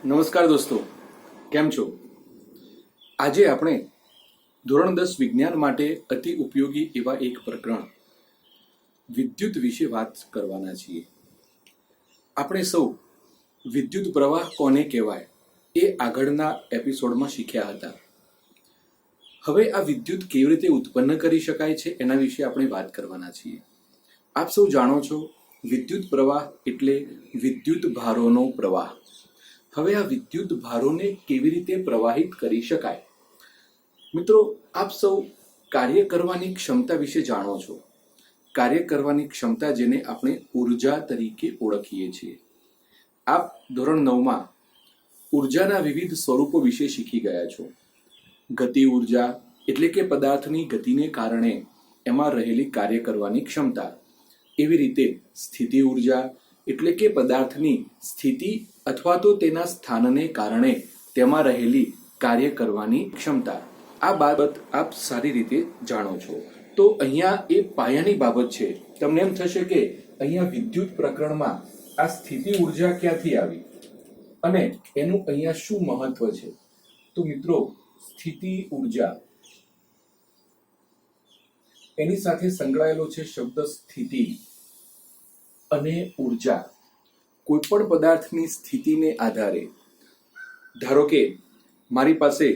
નમસ્કાર દોસ્તો, કેમ છો? આજે આપણે ધોરણ 10 વિજ્ઞાન માટે અતિ ઉપયોગી એવા એક પ્રકરણ વિદ્યુત વિશે વાત કરવાના છીએ. આપણે સૌ વિદ્યુત પ્રવાહ કોને કહેવાય એ આગળના એપિસોડમાં શીખ્યા હતા. હવે આ વિદ્યુત કેવી રીતે ઉત્પન્ન કરી શકાય છે એના વિશે આપણે વાત કરવાના છીએ. આપ સૌ જાણો છો, વિદ્યુત પ્રવાહ એટલે વિદ્યુત ભારોનો પ્રવાહ. હવે આ વિદ્યુત ભારોને કેવી રીતે પ્રવાહિત કરી શકાય? મિત્રો, આપ સૌ કાર્ય કરવાની ક્ષમતા વિશે જાણો છો. કાર્ય કરવાની ક્ષમતા જેને આપણે ઉર્જા તરીકે ઓળખીએ છીએ. આપ ધોરણ 9માં ઉર્જાના વિવિધ સ્વરૂપો વિશે શીખી ગયા છો. ગતિ ઉર્જા એટલે કે પદાર્થની ગતિને કારણે એમાં રહેલી કાર્ય કરવાની ક્ષમતા. એવી રીતે સ્થિતિ ઉર્જા એટલે કે પદાર્થની સ્થિતિ અથવા તો તેના સ્થાનને કારણે તેમાં રહેલી કાર્ય કરવાની ક્ષમતા. આ બાબત આપ સારી રીતે જાણો છો. તો અહીંયા એ પાયાની બાબત છે. તમને એમ થશે કે અહીંયા વિદ્યુત પ્રકરણમાં આ સ્થિતિ ઉર્જા ક્યાંથી આવી અને એનું અહીંયા શું મહત્વ છે? તો મિત્રો, સ્થિતિ ઉર્જા એની સાથે સંકળાયેલો છે શબ્દ સ્થિતિ અને ઉર્જા. કોઈ પણ પદાર્થની સ્થિતિને આધારે, ધારો કે મારી પાસે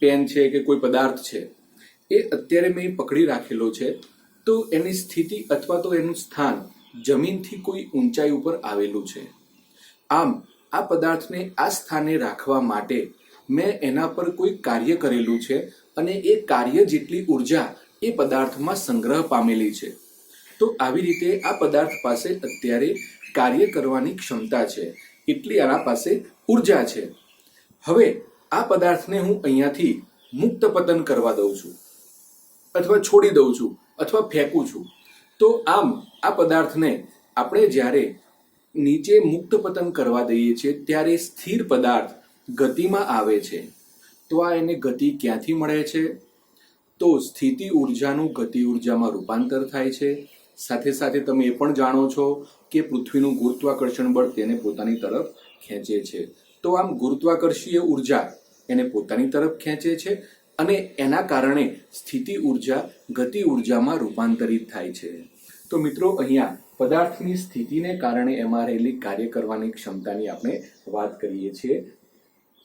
પેન છે કે કોઈ પદાર્થ છે, એ અત્યારે મેં પકડી રાખેલો છે, તો એની સ્થિતિ અથવા તો એનું સ્થાન જમીનથી કોઈ ઊંચાઈ ઉપર આવેલું છે. આમ આ પદાર્થને આ સ્થાને રાખવા માટે મેં એના પર કોઈ કાર્ય કરેલું છે અને એ કાર્ય જેટલી ઉર્જા એ પદાર્થમાં સંગ્રહ પામેલી છે. તો આવી રીતે આ પદાર્થ પાસે અત્યારે કાર્ય કરવાની ક્ષમતા છે, એટલી આના પાસે ઉર્જા છે. હવે આ પદાર્થને હું અહીંયાથી મુક્ત પતન કરવા દઉં છું અથવા છોડી દઉં છું અથવા ફેંકું છું. તો આમ આ પદાર્થને આપણે જ્યારે નીચે મુક્ત પતન કરવા દઈએ છીએ ત્યારે સ્થિર પદાર્થ ગતિમાં આવે છે. તો આ એને ગતિ ક્યાંથી મળે છે? તો સ્થિતિ ઉર્જાનું ગતિ ઉર્જામાં રૂપાંતર થાય છે. સાથે સાથે તમે એ પણ જાણો છો કે પૃથ્વીનું ગુરુત્વાકર્ષણ બળ તેને પોતાની તરફ ખેંચે છે. તો આમ ગુરુત્વાકર્ષીય ઉર્જા એને પોતાની તરફ ખેંચે છે અને એના કારણે સ્થિતિ ઉર્જા ગતિ ઉર્જામાં રૂપાંતરિત થાય છે. તો મિત્રો, અહીંયા પદાર્થની સ્થિતિને કારણે એમાં રહેલી કાર્ય કરવાની ક્ષમતાની આપણે વાત કરીએ છીએ.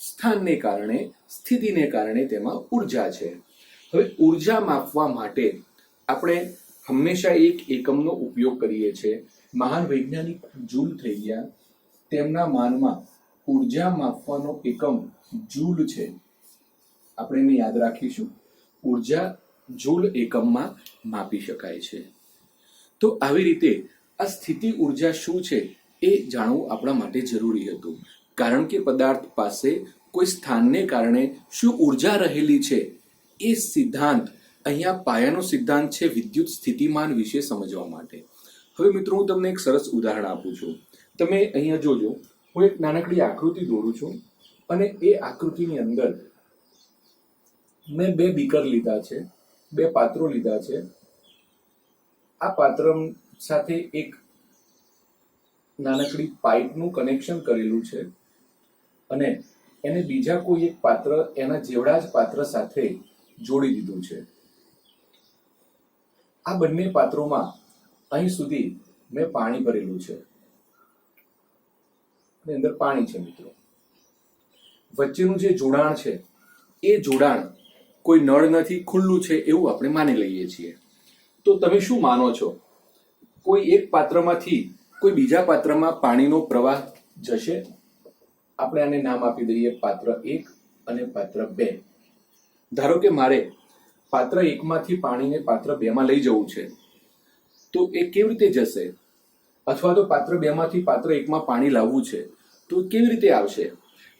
સ્થાનને કારણે, સ્થિતિને કારણે તેમાં ઉર્જા છે. હવે ઉર્જા માપવા માટે આપણે હંમેશા એક એકમનો ઉપયોગ કરીએ છીએ. મહાન વૈજ્ઞાનિક જૂલ થઈ ગયા, તેમના માનમાં ઉર્જા માપવાનો એકમ જૂલ છે. આપણે એને યાદ રાખીશું. ઉર્જા જૂલ એકમમાં માપી શકાય છે. તો આવી રીતે આ સ્થિતિ ઉર્જા શું છે એ જાણવું આપણા માટે જરૂરી હતું. કારણ કે પદાર્થ પાસે કોઈ સ્થાનને કારણે શું ઉર્જા રહેલી છે એ સિદ્ધાંત અહીંયા પાયાનો સિદ્ધાંત છે વિદ્યુત સ્થિતિમાન વિશે સમજવા માટે. હવે મિત્રો, હું તમને એક સરસ ઉદાહરણ આપું છું. તમે અહીંયા જોજો, હું એક નાનકડી આકૃતિ દોરું છું અને એ આકૃતિની અંદર મેં 2 બીકર લીધા છે, 2 પાત્રો લીધા છે. આ પાત્ર સાથે એક નાનકડી પાઇપનું કનેક્શન કરેલું છે અને એને બીજા કોઈ એક પાત્ર એના જેવડા જ પાત્ર સાથે જોડી દીધું છે. આ બંને પાત્રોમાં અહીં સુધી મેં પાણી ભરેલું છે અને અંદર પાણી છે. મિત્રો, વચ્ચેનું જે જોડાણ છે એ જોડાણ કોઈ નળ નથી, ખુલ્લું છે એવું આપણે માની લઈએ છીએ. તો તમે શું માનો છો? કોઈ એક પાત્રમાંથી કોઈ બીજા પાત્રમાં પાણીનો પ્રવાહ જશે? આપણે આને નામ આપી દઈએ પાત્ર 1 અને પાત્ર 2. ધારો કે મારે પાત્ર 1 માંથી પાણીને પાત્ર 2 માં લઈ જવું છે, તો એ કેવી રીતે જશે? અથવા તો પાત્ર 2 માંથી પાત્ર 1 માં પાણી લાવવું છે, તો કેવી રીતે આવશે?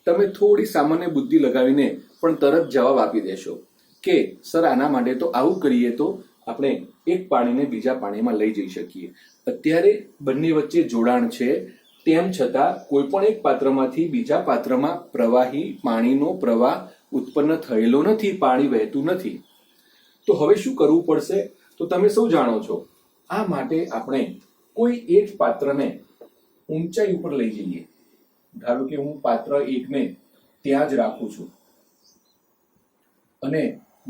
તમે થોડી સામાન્ય બુદ્ધિ લગાવીને પણ તરત જવાબ આપી દેશો કે સર, આના માટે તો આવું કરીએ તો આપણે એક પાણીને બીજા પાણીમાં લઈ જઈ શકીએ. અત્યારે બંને વચ્ચે જોડાણ છે, તેમ છતાં કોઈ પણ એક પાત્રમાંથી બીજા પાત્રમાં પ્રવાહી પાણીનો પ્રવાહ ઉત્પન્ન થયેલો નથી, પાણી વહેતું નથી. તો હવે શું કરવું પડશે? તો તમે સૌ જાણો છો. આ માટે આપણે કોઈ એક પાત્રને ઊંચાઈ ઉપર લઈ જઈએ ધારો કે હું પાત્ર 1 ને ત્યાં જ રાખું છું અને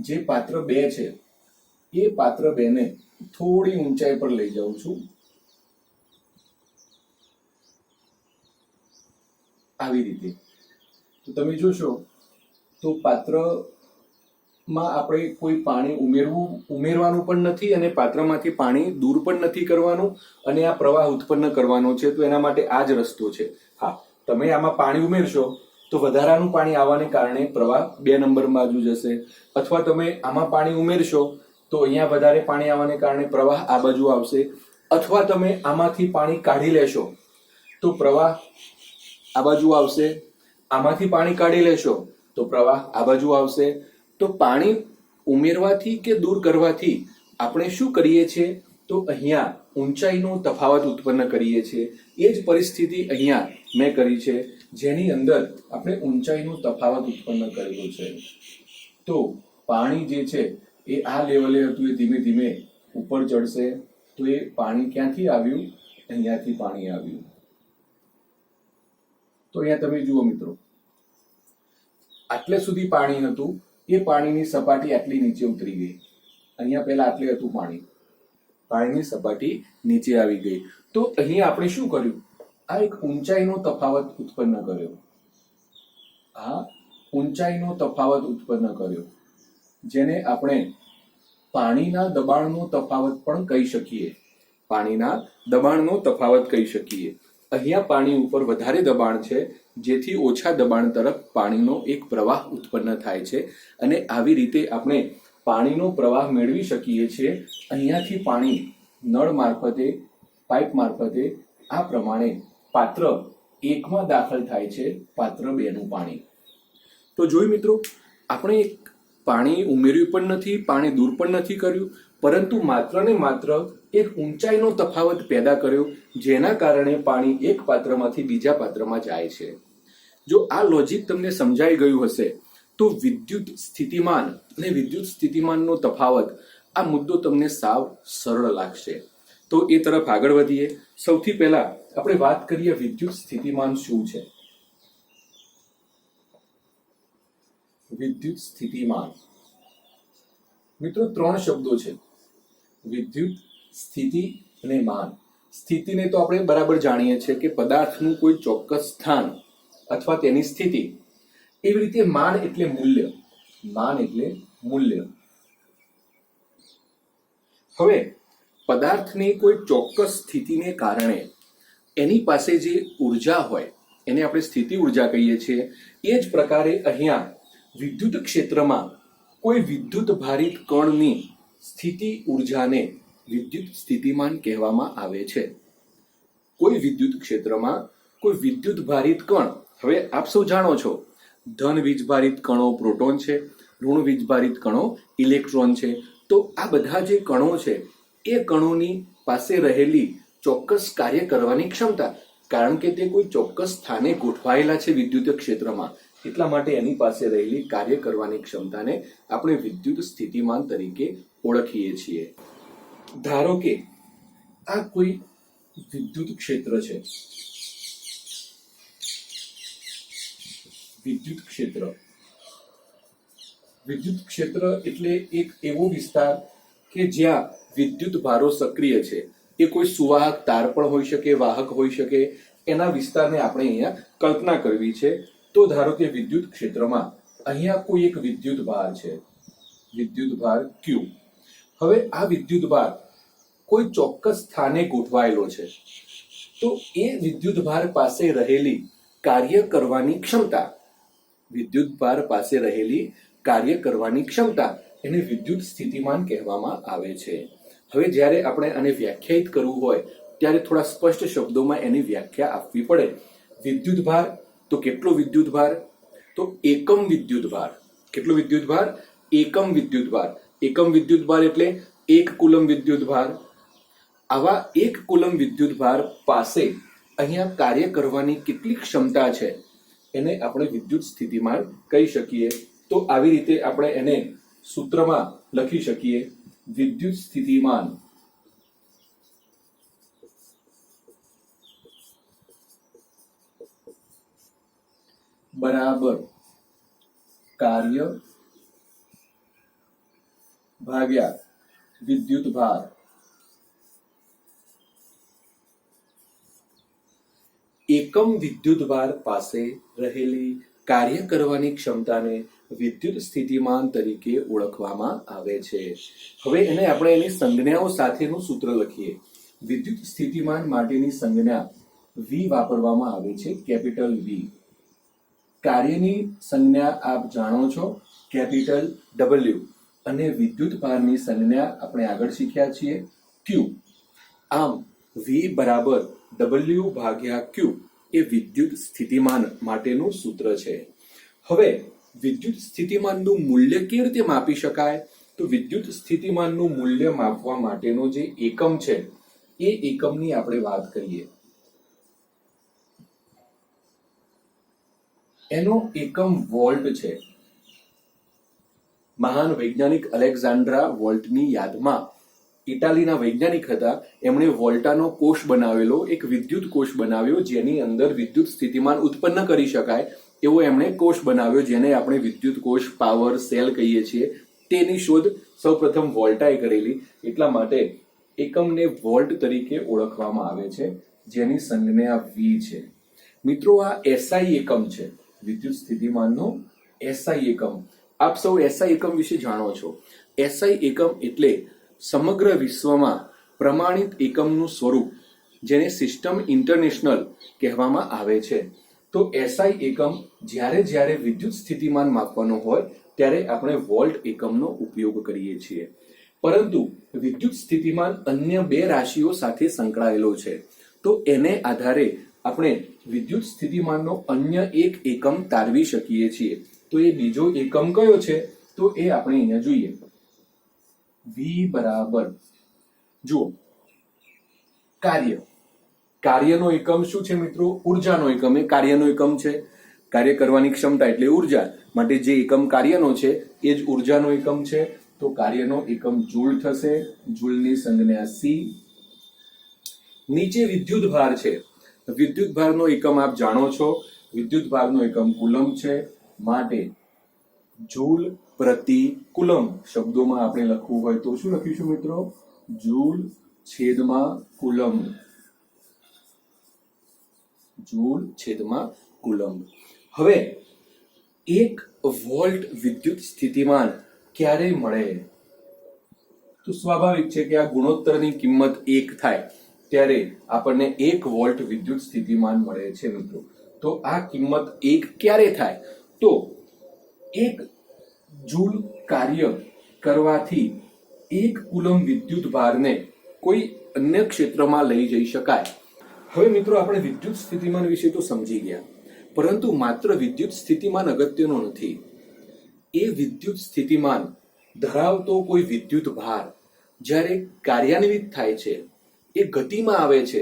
જે પાત્ર 2 છે એ પાત્ર 2 ને થોડી ઊંચાઈ પર લઈ જાઉં છું, આવી રીતે. તો તમે જોશો તો પાત્રમાં આપણે કોઈ પાણી ઉમેરવાનું પણ નથી અને પાત્રમાંથી પાણી દૂર પણ નથી કરવાનું અને આ પ્રવાહ ઉત્પન્ન કરવાનો છે. તો એના માટે આ જ રસ્તો છે. હા, તમે આમાં પાણી ઉમેરશો તો વધારાનું પાણી આવવાને કારણે પ્રવાહ 2 નંબર બાજુ જશે, અથવા તમે આમાં પાણી ઉમેરશો તો અહીંયા વધારે પાણી આવવાને કારણે પ્રવાહ આ બાજુ આવશે, અથવા તમે આમાંથી પાણી કાઢી લેશો તો પ્રવાહ આ બાજુ આવશે, આમાંથી પાણી કાઢી લેશો તો પ્રવાહ આ બાજુ આવશે. તો પાણી ઉમેરવાથી કે દૂર કરવાથી આપણે શું કરીએ છીએ? તો અહીંયા ઊંચાઈનો તફાવત ઉત્પન્ન કરીએ છીએ. એ જ પરિસ્થિતિ અહીંયા મેં કરી છે, જેની અંદર આપણે ઊંચાઈનો તફાવત ઉત્પન્ન કરેલો છે. તો પાણી જે છે એ આ લેવલે હતું, એ ધીમે ધીમે ઉપર ચડશે. તો એ પાણી ક્યાંથી આવ્યું? અહીંયાથી પાણી આવ્યું. તો અહીંયા તમે જુઓ મિત્રો, આટલે સુધી પાણી હતું, એ પાણીની સપાટી આટલી નીચે ઉતરી ગઈ. અહીંયા પહેલા આટલે હતું પાણી, પાણીની સપાટી નીચે આવી ગઈ. તો અહીંયા આપણે શું કર્યું? આ એક ઊંચાઈનો તફાવત ઉત્પન્ન કર્યો. આ ઊંચાઈનો તફાવત ઉત્પન્ન કર્યો, જેને આપણે પાણીના દબાણનો તફાવત પણ કહી શકીએ. પાણીના દબાણનો તફાવત કહી શકીએ. અહીંયા પાણી ઉપર વધારે દબાણ છે, જેથી ઓછા દબાણ તરફ પાણીનો એક પ્રવાહ ઉત્પન્ન થાય છે અને આવી રીતે આપણે પાણીનો પ્રવાહ મેળવી શકીએ છીએ. અહીંયાથી પાણી નળ મારફતે, પાઇપ મારફતે આ પ્રમાણે પાત્ર 1માં દાખલ થાય છે, પાત્ર 2 નું પાણી. તો જોઈ મિત્રો, આપણે પાણી ઉમેર્યું પણ નથી, પાણી દૂર પણ નથી કર્યું, પરંતુ માત્ર ને માત્ર એક ઊંચાઈનો તફાવત પેદા કર્યો, જેના કારણે પાણી એક પાત્રમાંથી બીજા પાત્રમાં જાય છે. જો આ લોજિક તમને સમજાઈ ગયું હશે તો વિદ્યુત સ્થિતિમાન અને વિદ્યુત સ્થિતિમાનનો તફાવત, આ મુદ્દો તમને સાવ સરળ લાગશે. તો એ તરફ આગળ વધીએ. સૌથી પહેલા આપણે વાત કરીએ વિદ્યુત સ્થિતિમાન શું છે. વિદ્યુત સ્થિતિમાન મિત્રો 3 શબ્દો છે: વિદ્યુત, સ્થિતિ અને માન. સ્થિતિને તો આપણે બરાબર જાણીએ છીએ કે પદાર્થનું કોઈ ચોક્કસ સ્થાન અથવા તેની સ્થિતિ. એવી રીતે માન એટલે મૂલ્ય. માન એટલે મૂલ્ય. હવે પદાર્થની કોઈ ચોક્કસ સ્થિતિને કારણે એની પાસે જે ઉર્જા હોય એને આપણે સ્થિતિ ઉર્જા કહીએ છીએ. એ જ પ્રકારે અહીંયા વિદ્યુત ક્ષેત્રમાં કોઈ વિદ્યુત ભારિત કણની સ્થિતિ ઉર્જાને વિદ્યુત સ્થિતિમાન કહેવામાં આવે છે. કોઈ વિદ્યુત ક્ષેત્રમાં કોઈ વિદ્યુત ભારિત કણ, હવે આપ સૌ જાણો છો ધન વીજભારિત કણો પ્રોટોન છે, ઋણ વીજભારિત કણો ઇલેક્ટ્રોન છે. તો આ બધા જે કણો છે એ કણોની પાસે રહેલી ચોક્કસ કાર્ય કરવાની ક્ષમતા, કારણ કે તે કોઈ ચોક્કસ સ્થાને ગોઠવાયેલા છે વિદ્યુત ક્ષેત્રમાં, એટલા માટે એની પાસે રહેલી કાર્ય કરવાની ક્ષમતાને આપણે વિદ્યુત સ્થિતિમાન તરીકે ઓળખીએ છીએ. ધારો કે આ કોઈ વિદ્યુત ક્ષેત્ર છે. વિદ્યુત ક્ષેત્ર, વિદ્યુત ક્ષેત્ર એટલે એક એવો વિસ્તાર કે જ્યાં વિદ્યુત ભારો સક્રિય છે. એ કોઈ સુવાહક તાર પણ હોઈ શકે, વાહક હોઈ શકે. એના વિસ્તારને આપણે અહીંયા કલ્પના કરવી છે. તો ધારો કે વિદ્યુત ક્ષેત્રમાં અહીંયા કોઈ એક વિદ્યુત ભાર છે, વિદ્યુત ભાર Q. હવે આ વિદ્યુત ભાર કોઈ ચોક્કસ સ્થાને ગોઠવાયેલો છે. તો એ વિદ્યુત ભાર પાસે રહેલી કાર્ય કરવાની ક્ષમતા, વિદ્યુત ભાર પાસે રહેલી કાર્ય કરવાની ક્ષમતા એને વિદ્યુત સ્થિતિમાન કહેવામાં આવે છે. હવે જ્યારે આપણે આને વ્યાખ્યાયિત કરવું હોય ત્યારે થોડા સ્પષ્ટ શબ્દોમાં એની વ્યાખ્યા આપવી પડે. વિદ્યુત ભાર તો કેટલો વિદ્યુત ભાર? તો એકમ વિદ્યુત ભાર. કેટલો વિદ્યુત ભાર? એકમ વિદ્યુત ભાર. એકમ વિદ્યુત ભાર એટલે 1 કુલમ વિદ્યુત ભાર. આવા 1 કુલમ વિદ્યુત ભાર પાસે અહીંયા કાર્ય કરવાની કેટલી ક્ષમતા છે એને આપણે વિદ્યુત સ્થિતિમાન કહી શકીએ. તો આવી રીતે આપણે એને સૂત્રમાં લખી શકીએ: વિદ્યુત સ્થિતિમાન બરાબર કાર્ય ભાગ્યા વિદ્યુત ભાર. એકમ વિદ્યુત ભાર પાસે રહેલી કાર્ય કરવાની ક્ષમતાને વિદ્યુત સ્થિતિમાન તરીકે ઓળખવામાં આવે છે. હવે એને આપણે એની સંજ્ઞાઓ સાથેનું સૂત્ર લખીએ. વિદ્યુત સ્થિતિમાન માટેની સંજ્ઞા V વાપરવામાં આવે છે, કેપિટલ V. કાર્યની સંજ્ઞા આપ જાણો છો, કેપિટલ W. અને વિદ્યુત ભારની સંજ્ઞા આપણે આગળ શીખ્યા છીએ, Q. આમ V બરાબર W ભાગ્યા Q એ વિદ્યુત સ્થિતિમાન માટેનું સૂત્ર છે. હવે વિદ્યુત સ્થિતિમાનનું મૂલ્ય કેવી રીતે માપી શકાય? તો વિદ્યુત સ્થિતિમાનનું મૂલ્ય માપવા માટેનો જે એકમ છે એ એકમની આપણે વાત કરીએ. એનો એકમ વોલ્ટ છે. મહાન વૈજ્ઞાનિક અલેક્ઝાન્ડ્રા વોલ્ટની યાદમાં ઇટાલીના વૈજ્ઞાનિક હતા, એમણે વોલ્ટાનો કોષ બનાવેલો, એક વિદ્યુત કોષ બનાવ્યો જેની અંદર વિદ્યુત સ્થિતિમાન ઉત્પન્ન કરી શકાય એવો એમણે કોષ બનાવ્યો, જેને આપણે વિદ્યુત કોષ, પાવર સેલ કહીએ છીએ. તેની શોધ સૌપ્રથમ વોલ્ટાએ કરેલી. એટલા માટે એકમને વોલ્ટ તરીકે ઓળખવામાં આવે છે, જેની સંજ્ઞા V છે. મિત્રો, આ SI એકમ છે, વિદ્યુત સ્થિતિમાનનો SI એકમ. આપ સૌ SI એકમ વિશે જાણો છો. SI એકમ એટલે સમગ્ર વિશ્વમાં પ્રમાણિત એકમનું સ્વરૂપ, જેને સિસ્ટમ ઇન્ટરનેશનલ કહેવામાં આવે છે. તો SI એકમ જ્યારે વિદ્યુત સ્થિતિમાન માપવાનો હોય ત્યારે આપણે વોલ્ટ એકમનો ઉપયોગ કરીએ છીએ. પરંતુ વિદ્યુત સ્થિતિમાન અન્ય બે રાશિઓ સાથે સંકળાયેલો છે, તો એને આધારે આપણે વિદ્યુત સ્થિતિમાનનો અન્ય એક એકમ તારવી શકીએ છીએ. તો એ બીજો એકમ કયો છે? તો એ આપણે અહીંયા જોઈએ. V બરાબર, જુઓ, કાર્યનો એકમ શું છે મિત્રો? ઉર્જાનો એકમ. એ કાર્યનો એકમ છે. કાર્ય કરવાની ક્ષમતા એટલે ઉર્જા, માટે જે એકમ કાર્યનો છે એ જ ઉર્જાનો એકમ છે. તો કાર્યનો એકમ જૂલ થશે, જૂલની સંજ્ઞા C. નીચે વિદ્યુત ભાર છે. વિદ્યુત ભારનો એકમ આપ જાણો છો, વિદ્યુત ભારનો એકમ કુલમ છે, માટે જૂલ પ્રતિ કુલમ. શબ્દોમાં આપણે લખવું હોય તો શું લખીશું મિત્રો? જૂલ છેદમાં કુલમ. જૂલ છેદમાં કુલમ. હવે 1 વોલ્ટ વિદ્યુત સ્થિતિમાન ક્યારે મળે? તો સ્વાભાવિક છે કે આ ગુણોત્તરની કિંમત 1 થાય ત્યારે આપણને 1 વોલ્ટ વિદ્યુત સ્થિતિમાન મળે છે મિત્રો. તો આ કિંમત 1 ક્યારે થાય? તો 1 જૂલ કાર્ય કરવાથી 1 કુલમ વિદ્યુત ભારને કોઈ અન્ય ક્ષેત્રમાં લઈ જઈ શકાય. હવે મિત્રો, આપણે વિદ્યુત સ્થિતિમાન વિશે તો સમજી ગયા, પરંતુ માત્ર વિદ્યુત સ્થિતિમાન અગત્યનો નથી. એ વિદ્યુત સ્થિતિમાન ધરાવતો કોઈ વિદ્યુત ભાર જ્યારે કાર્યાન્વિત થાય છે, એ ગતિમાં આવે છે,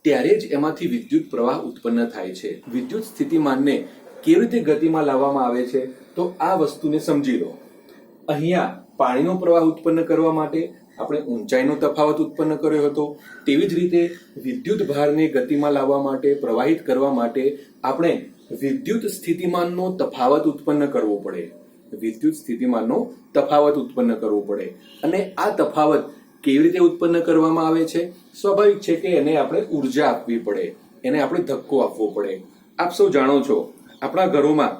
ત્યારે જ એમાંથી વિદ્યુત પ્રવાહ ઉત્પન્ન થાય છે. વિદ્યુત સ્થિતિમાનને કેવી રીતે ગતિમાં લાવવામાં આવે છે? તો આ વસ્તુને સમજી લો. અહીંયા પાણીનો પ્રવાહ ઉત્પન્ન કરવા માટે આપણે ઊંચાઈનો તફાવત ઉત્પન્ન કર્યો હતો. તેવી જ રીતે વિદ્યુત ભારને ગતિમાં લાવવા માટે, પ્રવાહિત કરવા માટે આપણે વિદ્યુત સ્થિતિમાનનો તફાવત ઉત્પન્ન કરવો પડે. વિદ્યુત સ્થિતિમાનનો તફાવત ઉત્પન્ન કરવો પડે. અને આ તફાવત કેવી રીતે ઉત્પન્ન કરવામાં આવે છે? સ્વાભાવિક છે કે એને આપણે ઉર્જા આપવી પડે, એને આપણે ધક્કો આપવો પડે. આપ સૌ જાણો છો, આપણા ઘરોમાં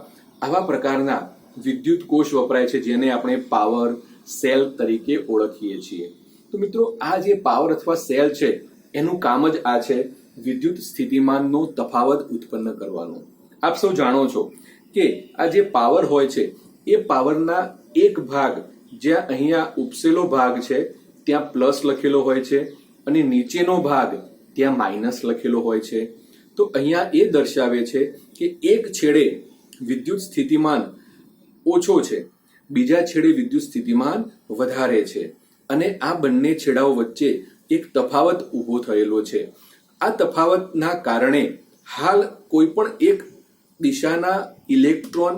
આવા પ્રકારના વિદ્યુત કોષ વપરાય છે, જેને આપણે પાવર સેલ તરીકે ઓળખીએ છીએ. તો મિત્રો, આ જે પાવર અથવા સેલ છે એનું કામ જ આ છે, વિદ્યુત સ્થિતિમાનનો તફાવત ઉત્પન્ન કરવાનો. આપ સૌ જાણો છો કે આ જે પાવર હોય છે એ પાવરના એક ભાગ, જ્યાં અહીંયા ઉપસેલો ભાગ છે ત્યાં પ્લસ લખેલો હોય છે અને નીચેનો ભાગ ત્યાં માઇનસ લખેલો હોય છે. તો અહીંયા એ દર્શાવે છે કે એક છેડે વિદ્યુત સ્થિતિમાન ઓછો છે, બીજા છેડે વિદ્યુત સ્થિતિમાન વધારે છે, અને આ બંને છેડાઓ વચ્ચે એક તફાવત ઊભો થયેલો છે. આ તફાવતના કારણે હાલ કોઈ પણ એક દિશાના ઇલેક્ટ્રોન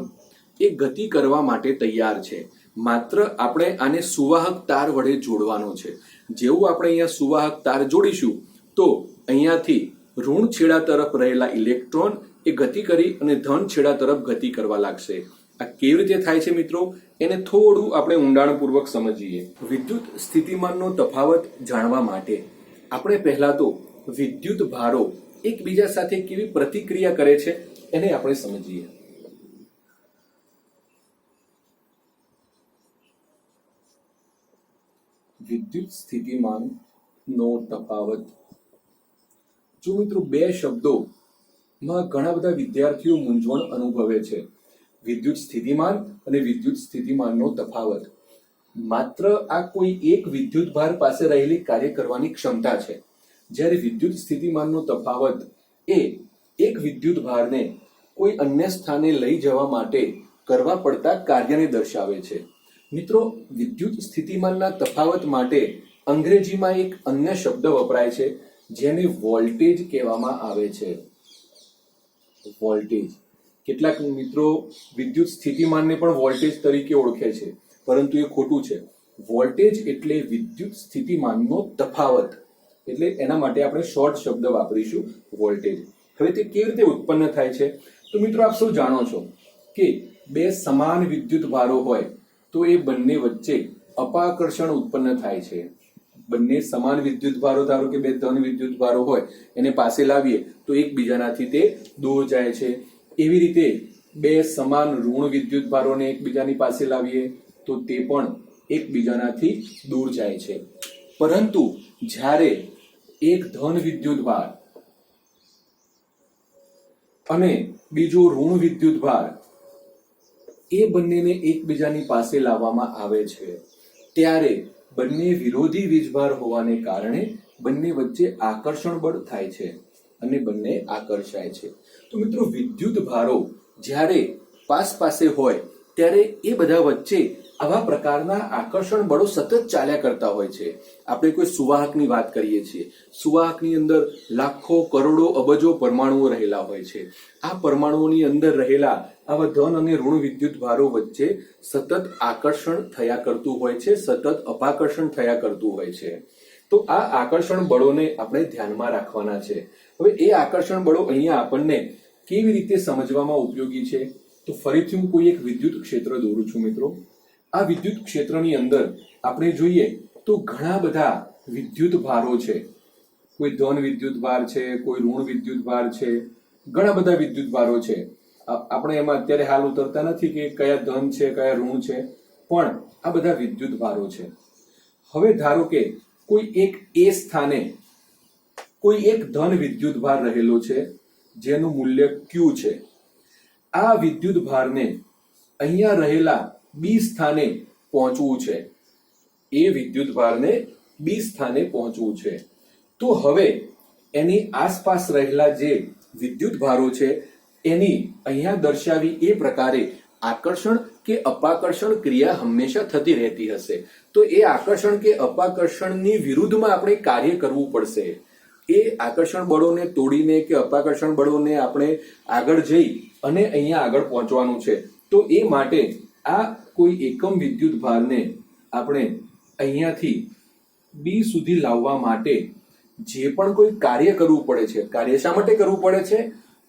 એ ગતિ કરવા માટે તૈયાર છે. માત્ર આપણે આને સુવાહક તાર વડે જોડવાનો છે. જેવું આપણે અહીંયા સુવાહક તાર જોડીશું તો અહીંયાથી ઋણ છેડા તરફ રહેલા ઇલેક્ટ્રોન એ એ ગતિ કરી અને ધન છેડા તરફ ગતિ કરવા લાગશે. આ કેવી રીતે થાય છે મિત્રો, એને થોડું આપણે ઊંડાણપૂર્વક સમજીએ. વિદ્યુત સ્થિતિમાનનો તફાવત જાણવા માટે આપણે પહેલા તો વિદ્યુત ભારો એકબીજા સાથે કેવી પ્રતિક્રિયા કરે છે એને આપણે સમજીએ. વિદ્યુત સ્થિતિમાનનો તફાવત. જો મિત્રો બે શબ્દોમાં ઘણા બધા વિદ્યાર્થીઓ મૂંઝવણ અનુભવે છે. વિદ્યુત સ્થિતિમાન અને વિદ્યુત સ્થિતિમાનનો તફાવત માત્ર આ કોઈ એક વિદ્યુત ભાર પાસે રહેલી કાર્ય કરવાની ક્ષમતા છે, જ્યારે વિદ્યુત સ્થિતિમાનનો તફાવત એ એક વિદ્યુત ભારને કોઈ અન્ય સ્થાને લઈ જવા માટે કરવા પડતા કાર્યને દર્શાવે છે. મિત્રો, વિદ્યુત સ્થિતિમાનના તફાવત માટે અંગ્રેજીમાં એક અન્ય શબ્દ વપરાય છે જેને વોલ્ટેજ કહેવામાં આવે છે. વોલ્ટેજ. કેટલાક મિત્રો વિદ્યુત સ્થિતિમાનને પણ વોલ્ટેજ તરીકે ઓળખે છે, પરંતુ એ ખોટું છે. વોલ્ટેજ એટલે વિદ્યુત સ્થિતિમાનનો તફાવત, એટલે એના માટે આપણે શોર્ટ શબ્દ વાપરીશું, વોલ્ટેજ. હવે તે કેવી રીતે ઉત્પન્ન થાય છે? તો મિત્રો આપ સૌ જાણો છો કે બે સમાન વિદ્યુત ભારો હોય તો એ બંને વચ્ચે અપાકર્ષણ ઉત્પન્ન થાય છે. બંને સમાન વિદ્યુત ભારો, ધારો કે બે ધન વિદ્યુત ભારો હોય, એને પાસે લાવીએ તો એકબીજાનાથી તે દૂર જાય છે. એવી રીતે બે સમાન ઋણ વિદ્યુત ભારોને એકબીજાની પાસે લાવીએ તો તે પણ એકબીજાનાથી દૂર જાય છે. પરંતુ જ્યારે એક ધન વિદ્યુત ભાર અને બીજો ઋણ વિદ્યુત ભાર એ બંનેને એકબીજાની પાસે લાવવામાં આવે છે, ત્યારે બંને વિરોધી વીજભાર હોવાને કારણે બંને વચ્ચે આકર્ષણ બળ થાય છે અને બંને આકર્ષાય છે. તો મિત્રો, વિદ્યુત ભારો જ્યારે પાસે હોય ત્યારે એ બધા વચ્ચે આવા પ્રકારના આકર્ષણ બળો સતત ચાલ્યા કરતા હોય છે. આપણે કોઈ સુવાહકની વાત કરીએ છીએ. સુવાહકની અંદર લાખો, કરોડો, અબજો પરમાણુઓ રહેલા હોય છે. આ પરમાણુઓની અંદર રહેલા આવા ધન અને ઋણ વિદ્યુત ભારો વચ્ચે સતત આકર્ષણ થયા કરતું હોય છે, સતત અપાકર્ષણ થયા કરતું હોય છે. તો આ આકર્ષણ બળોને આપણે ધ્યાનમાં રાખવાના છે. હવે એ આકર્ષણ બળો અહીંયા આપણને કેવી રીતે સમજવામાં ઉપયોગી છે? તો ફરીથી હું કોઈ એક વિદ્યુત ક્ષેત્ર દોરું છું મિત્રો. આ વિદ્યુત ક્ષેત્રની અંદર આપણે જોઈએ તો ઘણા બધા વિદ્યુત ભારો છે. કોઈ ધન વિદ્યુત ભાર છે, કોઈ ઋણ વિદ્યુત ભાર છે, ઘણા બધા વિદ્યુત ભારો છે. આપણે એમાં અત્યારે હાલ ઉતરતા નથી કે કયા ધન છે, કયા ઋણ છે, પણ આ બધા વિદ્યુત ભારો છે. હવે ધારો કે કોઈ એક એ સ્થાને કોઈ એક ધન વિદ્યુત ભાર રહેલો છે જેનું મૂલ્ય Q છે. આ વિદ્યુત ભારને અહીંયા રહેલા બી સ્થાને પહોંચવું છે. એ વિદ્યુત ભારને બી સ્થાને પહોંચવું છે. તો હવે એની આસપાસ રહેલા જે વિદ્યુત ભારો છે એની અહીંયા દર્શાવી એ પ્રકારે આકર્ષણ કે અપાકર્ષણ ક્રિયા હંમેશા થતી રહેતી હશે. તો એ આકર્ષણ કે અપાકર્ષણની વિરુદ્ધમાં આપણે કાર્ય કરવું પડશે. એ આકર્ષણ બળોને તોડીને કે અપાકર્ષણ બળોને આપણે આગળ જઈ અને અહીંયા આગળ પહોંચવાનું છે. તો એ માટે આ કોઈ એકમ વિદ્યુત ભારને આપણે અહીંયાથી બી સુધી લાવવા માટે જે પણ કોઈ કાર્ય કરવું પડે છે, કાર્ય શા માટે કરવું પડે છે?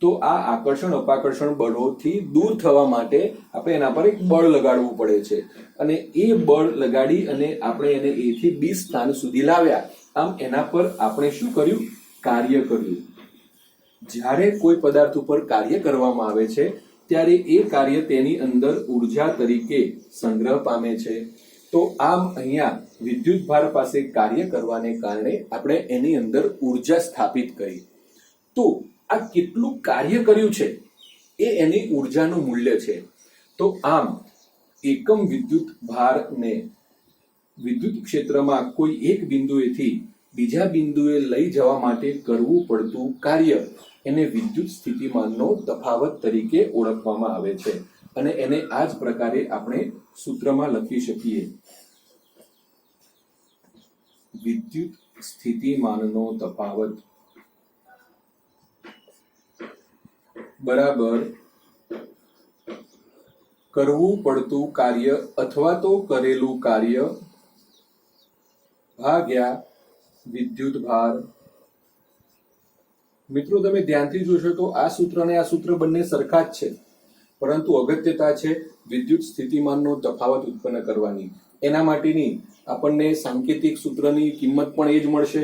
તો આ આકર્ષણ અપાકર્ષણ બળોથી દૂર થવા માટે આપણે એના પર એક બળ લગાડવું પડે છે, અને એ બળ લગાડી અને આપણે એને એ થી બી સ્થાન સુધી લાવ્યા. આમ એના પર આપણે શું કર્યું? કાર્ય કર્યું. જ્યારે કોઈ પદાર્થ ઉપર કાર્ય કરવામાં આવે છે ત્યારે એ કાર્ય તેની અંદર ઉર્જા તરીકે સંગ્રહ પામે છે. તો આમ અહીંયા વિદ્યુત ભાર પાસે કાર્ય કરવાને કારણે આપણે એની અંદર ઉર્જા સ્થાપિત કરી. તો આ કેટલું કાર્ય કર્યું છે એ એની ઉર્જાનું મૂલ્ય છે. તો આમ એકમ વિદ્યુત ભારને વિદ્યુત ક્ષેત્રમાં કોઈ એક બિંદુએથી બીજા બિંદુએ લઈ જવા માટે કરવું પડતું કાર્ય એને વિદ્યુત સ્થિતિમાનનો તફાવત તરીકે ઓળખવામાં આવે છે, અને એને આ જ પ્રકારે આપણે સૂત્રમાં લખી શકીએ. વિદ્યુત સ્થિતિમાનનો તફાવત બરાબર કરવું પડતું કાર્ય અથવા તો કરેલું કાર્ય ભાગ્યા વિદ્યુત ભાર મિત્રો તમે ધ્યાનથી જોશો તો આ સૂત્ર અને આ સૂત્ર બંને સરખા જ છે, પરંતુ અગત્યતા છે વિદ્યુત સ્થિતિમાનનો તફાવત ઉત્પન્ન કરવાની. એના માટેની આપણને સાંકેતિક સૂત્રની કિંમત પણ એ જ મળશે,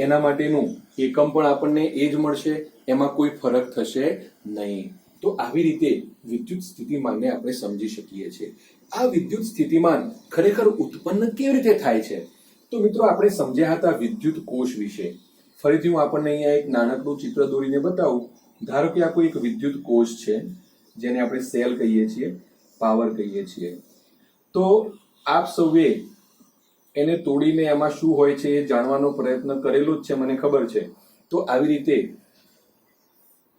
એના માટેનું એકમ પણ આપણને એ જ મળશે, એમાં કોઈ ફરક થશે નહીં. તો આવી રીતે વિદ્યુત સ્થિતિમાનને આપણે સમજી શકીએ છીએ. આ વિદ્યુત સ્થિતિમાન ખરેખર ઉત્પન્ન કેવી રીતે થાય છે? તો મિત્રો આપણે સમજ્યા હતા વિદ્યુત કોષ વિશે. ફરીથી હું આપણને અહીંયા એક નાનકડું ચિત્ર દોરીને બતાવું. ધારો કે આ કોઈ એક વિદ્યુત કોષ છે, જેને આપણે સેલ કહીએ છીએ, પાવર કહીએ છીએ. તો આપ સૌએ એને તોડીને એમાં શું હોય છે એ જાણવાનો પ્રયત્ન કરેલો જ છે, મને ખબર છે. તો આવી રીતે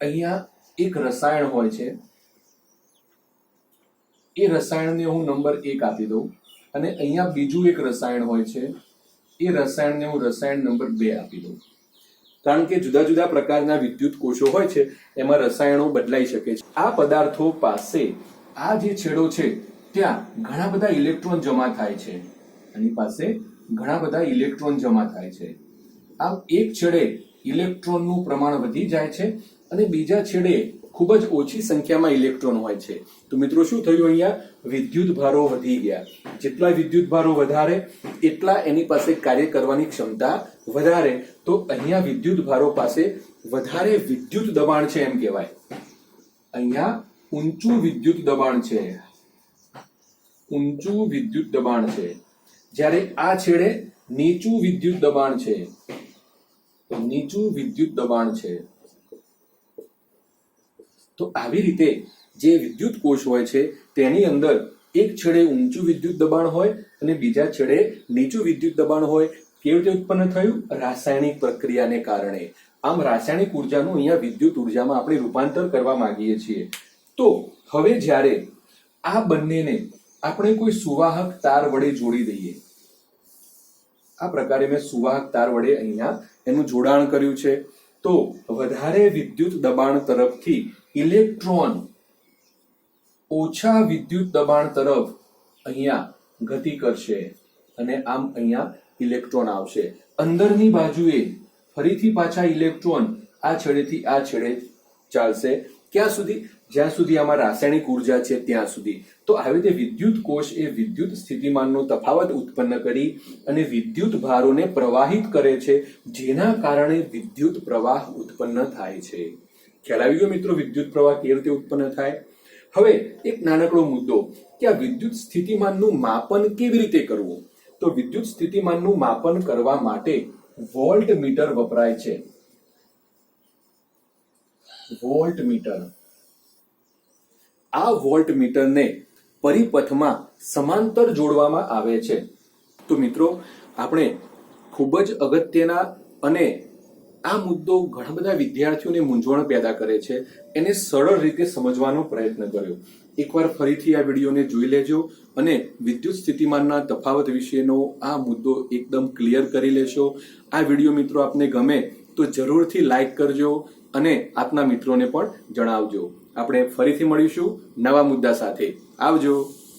અહીંયા એક રસાયણ હોય છે, એ રસાયણને હું નંબર 1 આપી દઉં, અને અહીંયા બીજું એક રસાયણ હોય છે, એ રસાયણને હું રસાયણ નંબર 2 આપી દઉં. કારણ કે જુદા જુદા પ્રકારના વિદ્યુત કોષો હોય છે, એમાં રસાયણો બદલાઈ શકે છે. આ પદાર્થો પાસે આ જે છેડો છે ત્યાં ઘણા બધા ઇલેક્ટ્રોન જમા થાય છે, આની પાસે ઘણા બધા ઇલેક્ટ્રોન જમા થાય છે. આમ એક છેડે ઇલેક્ટ્રોનનું પ્રમાણ વધી જાય છે અને બીજા છેડે ખૂબ જ ઓછી સંખ્યામાં ઇલેક્ટ્રોન હોય છે. તો મિત્રો શું થયું? અહીંયા વિદ્યુત ભારો વધી ગયા. જેટલા વિદ્યુત ભારો વધારે એટલા એની પાસે કાર્ય કરવાની ક્ષમતા વધારે. તો અહીંયા વિદ્યુત ભારો પાસે વધારે વિદ્યુત દબાણ છે એમ કહેવાય. અહીંયા ઊંચું વિદ્યુત દબાણ છે, ઊંચું વિદ્યુત દબાણ છે. જ્યારે આ છેડે નીચું વિદ્યુત દબાણ છે, નીચું વિદ્યુત દબાણ છે. તો આવી રીતે જે વિદ્યુત કોષ હોય છે તેની અંદર એક છેડે ઊંચું વિદ્યુત દબાણ હોય અને બીજા છેડે નીચું વિદ્યુત દબાણ હોય. કેવી રીતે ઉત્પન્ન થયું? રાસાયણિક પ્રક્રિયાને કારણે. આમ રાસાયણિક ઉર્જાનું અહીંયા વિદ્યુત ઉર્જામાં આપણે રૂપાંતર કરવા માંગીએ છીએ. તો હવે જ્યારે આ બંનેને આપણે કોઈ સુવાહક તાર વડે જોડી દઈએ, આ પ્રકારે મેં સુવાહક તાર વડે અહીંયા એનું જોડાણ કર્યું છે, તો વધારે વિદ્યુત દબાણ તરફથી ઇલેક્ટ્રોન ઓછા વિદ્યુત દબાણ તરફ અહીંયા ગતિ કરશે અને આમ અહીંયા ઇલેક્ટ્રોન આવશે. અંદરની બાજુએ ફરીથી પાછા ઇલેક્ટ્રોન આ છેડેથી આ છેડે ચાલશે. ક્યાં સુધી? જ્યાં સુધી આમાં રાસાયણિક ઉર્જા છે ત્યાં સુધી. તો આવી રીતે વિદ્યુત કોષ એ વિદ્યુત સ્થિતિમાનનો તફાવત ઉત્પન્ન કરી અને વિદ્યુત ભારોને પ્રવાહિત કરે છે, જેના કારણે વિદ્યુત પ્રવાહ ઉત્પન્ન થાય છે. ખ્યાલ આવી ગયો મિત્રો વિદ્યુત પ્રવાહ કેવી રીતે ઉત્પન્ન થાય? હવે એક નાનકડો મુદ્દો કે આ વિદ્યુત સ્થિતિમાનનું માપન કેવી રીતે કરવું? તો વિદ્યુત સ્થિતિમાનનું માપન કરવા માટે વોલ્ટ મીટર વપરાય છે. Voltmeter. આ વોલ્ટ મીટરને પરિપથમાં સમાંતર જોડવામાં આવે છે. તો મિત્રો આપણે ખૂબ જ અગત્યના અને આ મુદ્દો ઘણા બધા વિદ્યાર્થીઓને મૂંઝવણ પેદા કરે છે, એને સરળ રીતે સમજવાનો પ્રયત્ન કર્યો. એકવાર ફરીથી આ વિડીયોને જોઈ લેજો અને વિદ્યુત સ્થિતિમાનના તફાવત વિશેનો આ મુદ્દો એકદમ ક્લિયર કરી લેશો. આ વિડીયો મિત્રો આપને ગમે તો જરૂરથી લાઈક કરજો અને આપના મિત્રોને પણ જણાવજો. આપણે ફરીથી મળીશું નવા મુદ્દા સાથે. આવજો.